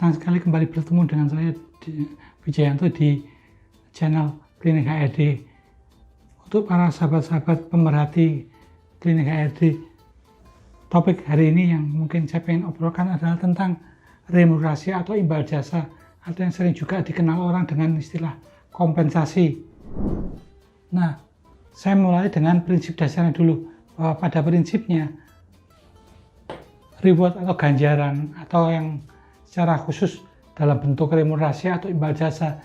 Senang sekali kembali bertemu dengan saya Wijayanto di channel Klinik HRD. Untuk para sahabat-sahabat pemerhati Klinik HRD, topik hari ini yang mungkin saya ingin obrolkan adalah tentang remunerasi atau imbal jasa, atau yang sering juga dikenal orang dengan istilah kompensasi. Nah, saya mulai dengan prinsip dasarnya dulu, bahwa pada prinsipnya reward atau ganjaran atau yang secara khusus dalam bentuk remunerasi atau imbal jasa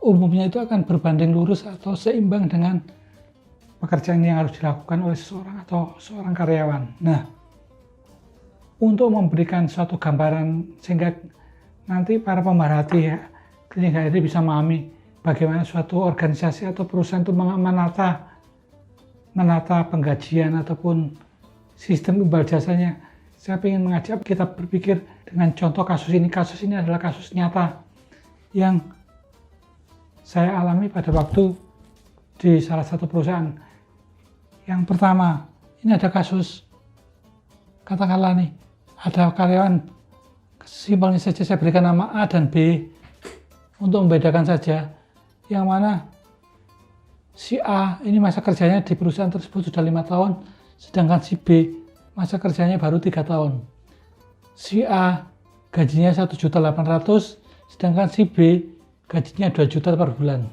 umumnya itu akan berbanding lurus atau seimbang dengan pekerjaan yang harus dilakukan oleh seseorang atau seorang karyawan. Nah, untuk memberikan suatu gambaran sehingga nanti para pemerhati ya, Klinik HRD bisa memahami bagaimana suatu organisasi atau perusahaan itu menata penggajian ataupun sistem imbal jasanya. Saya ingin mengajak kita berpikir dengan contoh kasus ini. Kasus ini adalah kasus nyata yang saya alami pada waktu di salah satu perusahaan. Yang pertama, ini ada kasus, katakanlah nih, ada karyawan, simpelnya saja saya berikan nama A dan B untuk membedakan saja, yang mana si A ini masa kerjanya di perusahaan tersebut sudah 5 tahun, sedangkan si B masa kerjanya baru 3 tahun. Si A gajinya 1.800.000, sedangkan si B gajinya 2 juta per bulan.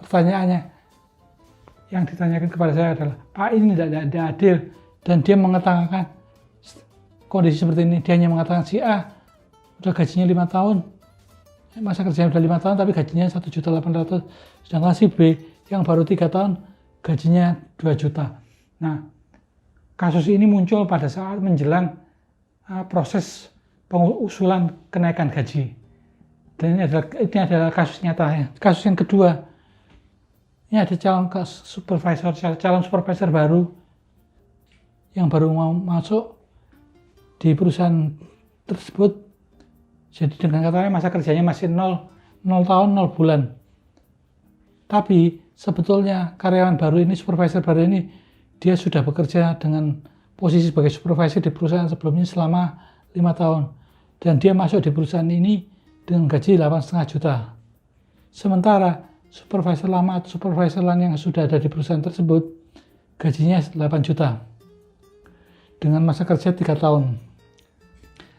Pertanyaannya yang ditanyakan kepada saya adalah, Pak, ini tidak adil, dan dia mengatakan kondisi seperti ini. Dia hanya mengatakan si A udah gajinya 5 tahun, masa kerjanya udah 5 tahun tapi gajinya 1.800.000, sedangkan si B yang baru 3 tahun gajinya 2 juta. Nah, kasus ini muncul pada saat menjelang proses pengusulan kenaikan gaji. Dan ini adalah kasus nyata ya. Kasus yang kedua, ini ada calon supervisor baru yang baru mau masuk di perusahaan tersebut. Jadi dengan katanya masa kerjanya masih 0 tahun 0 bulan. Tapi sebetulnya karyawan baru ini, supervisor baru ini, dia sudah bekerja dengan posisi sebagai supervisor di perusahaan sebelumnya selama 5 tahun. Dan dia masuk di perusahaan ini dengan gaji 8,5 juta. Sementara supervisor lama atau supervisor lain yang sudah ada di perusahaan tersebut, gajinya 8 juta. Dengan masa kerja 3 tahun.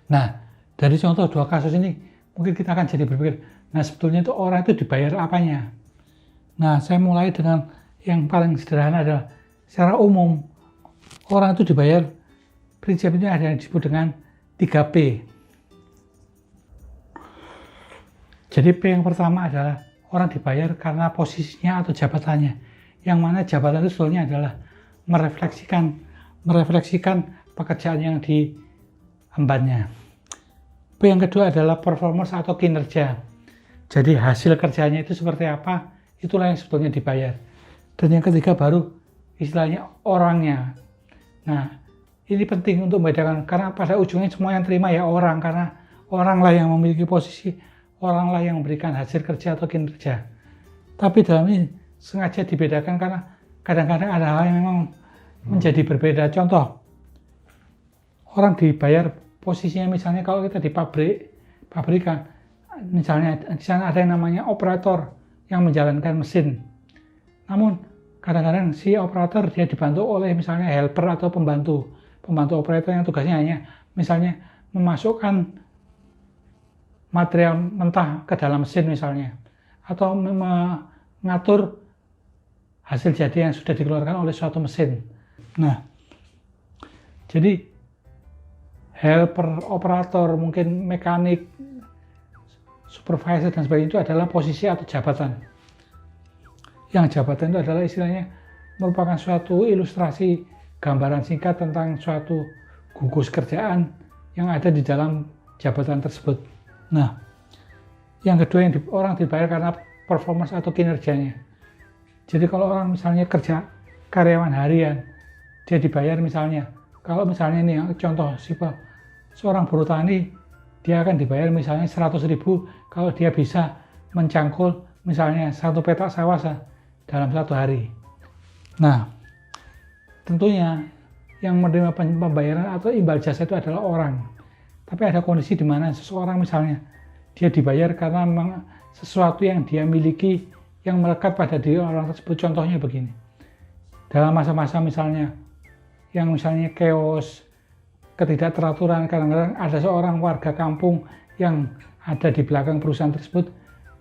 Nah, dari contoh dua kasus ini, mungkin kita akan jadi berpikir, nah sebetulnya itu orang itu dibayar apanya? Nah, saya mulai dengan yang paling sederhana adalah, secara umum, orang itu dibayar, prinsipnya ada yang disebut dengan 3P. Jadi P yang pertama adalah orang dibayar karena posisinya atau jabatannya. Yang mana jabatan itu sebetulnya adalah merefleksikan pekerjaan yang diembannya. P yang kedua adalah performance atau kinerja. Jadi hasil kerjanya itu seperti apa, itulah yang sebetulnya dibayar. Dan yang ketiga baru istilahnya orangnya. Nah, ini penting untuk membedakan, karena pada ujungnya semua yang terima ya orang, karena oranglah yang memiliki posisi, oranglah yang memberikan hasil kerja atau kinerja. Tapi dalam ini sengaja dibedakan karena kadang-kadang ada hal yang memang menjadi berbeda. Contoh, orang dibayar posisinya misalnya kalau kita di pabrikan, misalnya di sana ada yang namanya operator yang menjalankan mesin. Namun kadang-kadang si operator dia dibantu oleh misalnya helper atau pembantu operator yang tugasnya hanya misalnya memasukkan material mentah ke dalam mesin misalnya, atau mengatur hasil jadi yang sudah dikeluarkan oleh suatu mesin. Nah, jadi helper, operator, mungkin mekanik, supervisor dan sebagainya itu adalah posisi atau jabatan. Yang jabatan itu adalah istilahnya merupakan suatu ilustrasi gambaran singkat tentang suatu gugus kerjaan yang ada di dalam jabatan tersebut. Nah, yang kedua yang orang dibayar karena performance atau kinerjanya. Jadi kalau orang misalnya kerja karyawan harian, dia dibayar misalnya, kalau misalnya ini contoh seorang buruh tani, dia akan dibayar misalnya 100.000 kalau dia bisa mencangkul misalnya 1 petak sawah dalam 1 hari. Nah, tentunya yang menerima pembayaran atau imbal jasa itu adalah orang. Tapi ada kondisi di mana seseorang misalnya dia dibayar karena memang sesuatu yang dia miliki yang melekat pada diri orang tersebut. Contohnya begini, dalam masa-masa misalnya yang misalnya chaos, ketidakteraturan, kadang-kadang ada seorang warga kampung yang ada di belakang perusahaan tersebut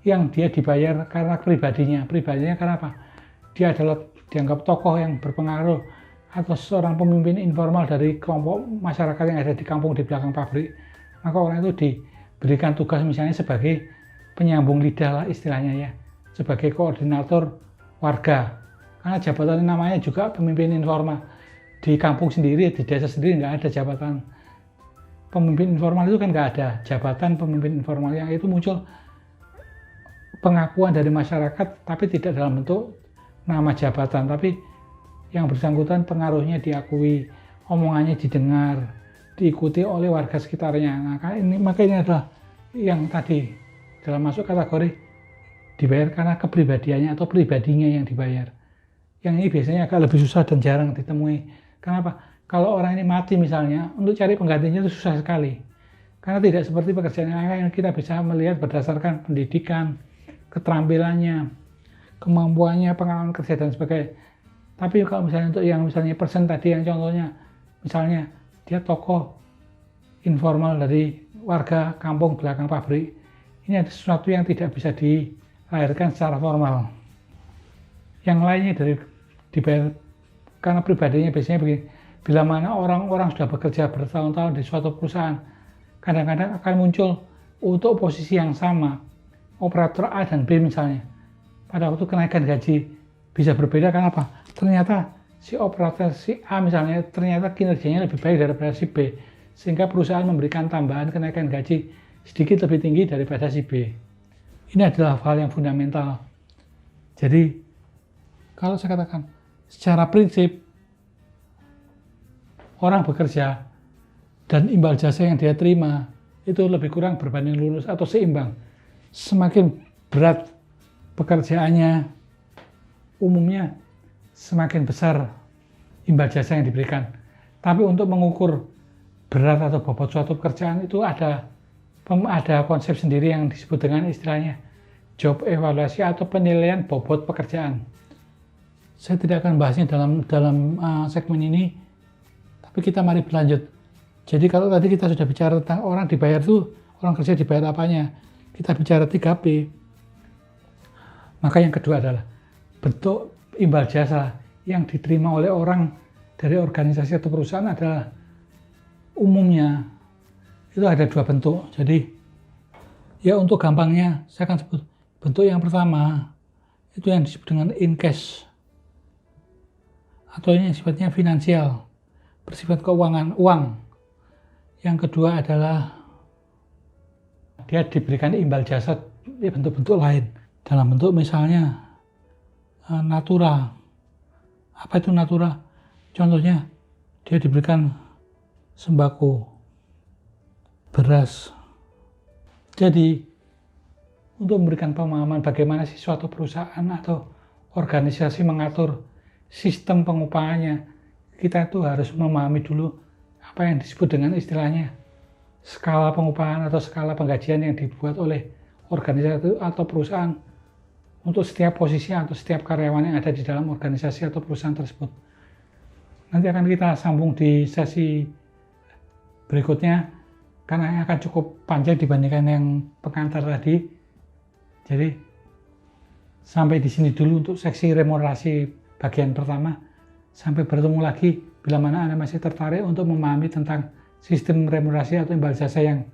yang dia dibayar karena pribadinya karena apa? Dia adalah dianggap tokoh yang berpengaruh atau seorang pemimpin informal dari kelompok masyarakat yang ada di kampung di belakang pabrik. Maka orang itu diberikan tugas misalnya sebagai penyambung lidah lah istilahnya ya, sebagai koordinator warga, karena jabatan namanya juga pemimpin informal. Di kampung sendiri, di desa sendiri nggak ada jabatan pemimpin informal, itu kan nggak ada jabatan pemimpin informal. Yang itu muncul pengakuan dari masyarakat tapi tidak dalam bentuk nama jabatan, tapi yang bersangkutan pengaruhnya diakui, omongannya didengar, diikuti oleh warga sekitarnya. Maka ini adalah yang tadi dalam masuk kategori dibayar karena kepribadiannya atau pribadinya yang dibayar. Yang ini biasanya agak lebih susah dan jarang ditemui. Kenapa? Kalau orang ini mati misalnya, untuk cari penggantinya itu susah sekali. Karena tidak seperti pekerjaan yang kita bisa melihat berdasarkan pendidikan, keterampilannya, kemampuannya, pengalaman kerja dan sebagainya. Tapi kalau misalnya untuk yang misalnya persen tadi yang contohnya, misalnya dia tokoh informal dari warga kampung belakang pabrik, ini ada sesuatu yang tidak bisa dilahirkan secara formal. Yang lainnya dibayar karena pribadinya biasanya begini, bila mana orang-orang sudah bekerja bertahun-tahun di suatu perusahaan, kadang-kadang akan muncul untuk posisi yang sama, operator A dan B misalnya, pada waktu kenaikan gaji bisa berbeda. Kenapa? Ternyata si operator si A misalnya ternyata kinerjanya lebih baik daripada si B, sehingga perusahaan memberikan tambahan kenaikan gaji sedikit lebih tinggi daripada si B. Ini adalah hal yang fundamental. Jadi kalau saya katakan secara prinsip orang bekerja dan imbal jasa yang dia terima itu lebih kurang berbanding lurus atau seimbang. Semakin berat pekerjaannya, umumnya semakin besar imbal jasa yang diberikan. Tapi untuk mengukur berat atau bobot suatu pekerjaan itu ada konsep sendiri yang disebut dengan istilahnya job evaluasi atau penilaian bobot pekerjaan. Saya tidak akan bahasnya dalam segmen ini, tapi kita mari berlanjut. Jadi kalau tadi kita sudah bicara tentang orang dibayar itu, orang kerja dibayar apanya, kita bicara 3P. Maka yang kedua adalah bentuk imbal jasa yang diterima oleh orang dari organisasi atau perusahaan adalah umumnya itu ada 2 bentuk. Jadi ya untuk gampangnya saya akan sebut bentuk yang pertama itu yang disebut dengan in cash atau ini sifatnya finansial, bersifat keuangan, uang. Yang kedua adalah dia diberikan imbal jasa di bentuk-bentuk lain, dalam bentuk misalnya natura. Apa itu natura? Contohnya dia diberikan sembako, beras. Jadi untuk memberikan pemahaman bagaimana sih suatu perusahaan atau organisasi mengatur sistem pengupahannya, kita itu harus memahami dulu apa yang disebut dengan istilahnya skala pengupahan atau skala penggajian yang dibuat oleh organisasi atau perusahaan untuk setiap posisi atau setiap karyawan yang ada di dalam organisasi atau perusahaan tersebut. Nanti akan kita sambung di sesi berikutnya karena akan cukup panjang dibandingkan yang pengantar tadi. Jadi sampai di sini dulu untuk seksi remunerasi bagian pertama. Sampai bertemu lagi bila mana Anda masih tertarik untuk memahami tentang sistem remunerasi atau imbal jasa yang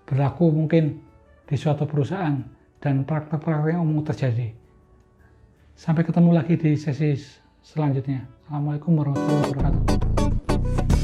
berlaku mungkin di suatu perusahaan dan praktek-praktek yang umum terjadi. Sampai ketemu lagi di sesi selanjutnya. Assalamualaikum warahmatullahi wabarakatuh.